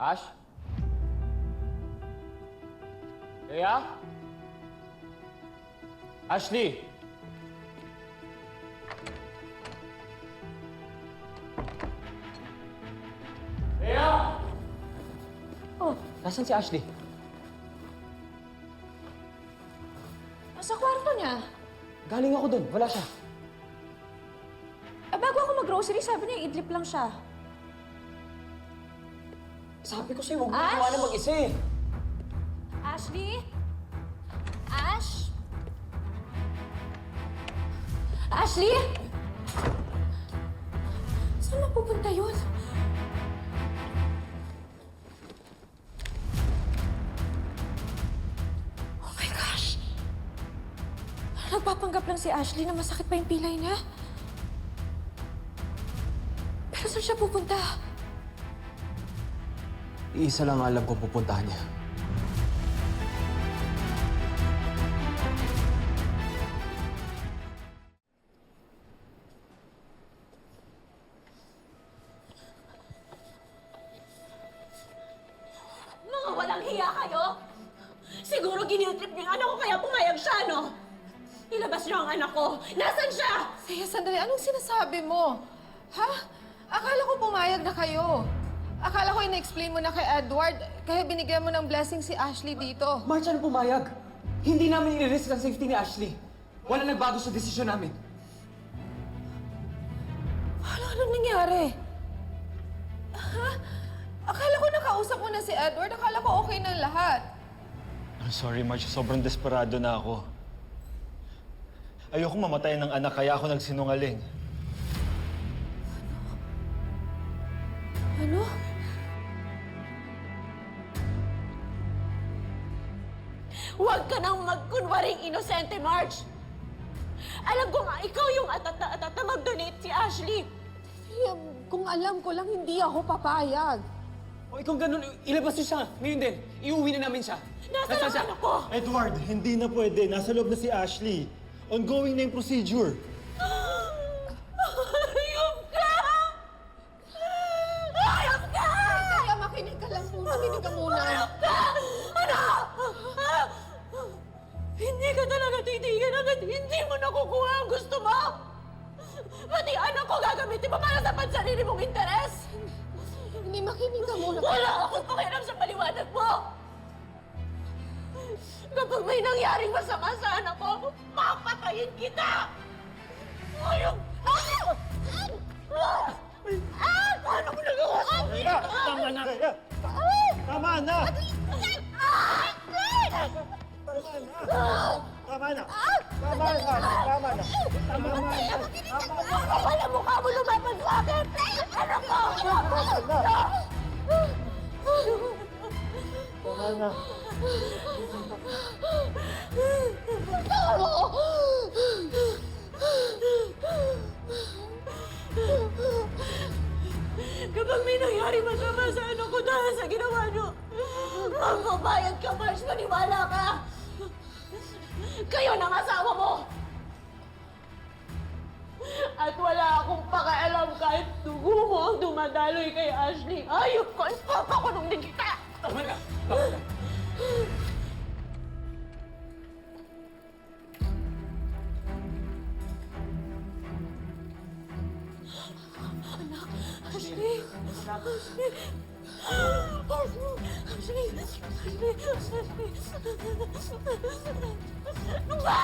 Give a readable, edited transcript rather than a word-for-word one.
Ash? Leia? Ashley? Leia! Oh, nasan si Ashley? Nasa kwarto niya. Galing ako dun. Wala siya. Bago ako mag-grocery, sabi niya idlip lang siya. Sabi ko sa'yo, huwag mo Ash! iwanan mag-isa eh. Ashley? Ash? Ashley? Saan mapupunta yun? Oh my gosh! Nagpapanggap lang si Ashley na masakit pa yung pilay niya. Pero saan siya pupunta? Iisa lang alam kung pupuntahan niya. Mga walang hiya kayo! Siguro ginitrip niyo yung anak ko kaya pumayag siya, no? Ilabas niyo ang anak ko! Nasaan siya? Kaya sandali, anong sinasabi mo? Ha? Akala ko pumayag na kayo. Akala ko ina-explain mo na kay Edward, kaya binigyan mo ng blessing si Ashley dito. March, ano pumayag? Hindi namin i-risk ang safety ni Ashley. Wala nagbago sa desisyon namin. Anong nangyari? Ha? Akala ko nakausap mo na si Edward. Akala ko okay na lahat. I'm sorry, Marge. Sobrang desperado na ako. Ayoko mamatay ng anak, kaya ako nagsinungaling. Ano? Huwag ka nang magkunwaring inosente, Marge! Alam ko nga, ikaw yung atat na mag-donate si Ashley. Kung alam ko lang, hindi ako papayag. O kung ganun, ilabas niyo siya. Ngayon din, iuwi na namin siya. Nasaan ang anak ko? Edward, hindi na pwede. Nasa loob na si Ashley. Ongoing na yung procedure. Hayop ka! Hayop ka! Kaya makinig ka lang muna. Makinig ka muna. Ano? Hindi ka talaga titigil hanggat hindi mo nakukuha ang gusto mo! Pati anak ko gagamitin mo para sa pansarili mong interes! Hindi, makinig ka muna. Wala akong pakialam sa paliwanag mo! Kapag may nangyaring masama sa anak ko, papatayin kita! Ayun! Paano mo nagawa sa akin? Tama na! Tama na! Tama na! Tama na! Tama na! Tama na! Kapal ang mukha mo lumaban sa akin! Ano ko? Tama na! Kapag may nangyari masama sa anak ko dahil sa ginawa niyo, magbabayad ka, Marge, maniwala ka! Kayo ng asawa mo! At wala akong pakialam kahit dugo mo ang dumadaloy kay Ashley. Ayop ko! Ipapakulong din kita! Tama na! Tama na! Ashley! Ashley! Ashley! Ano ba?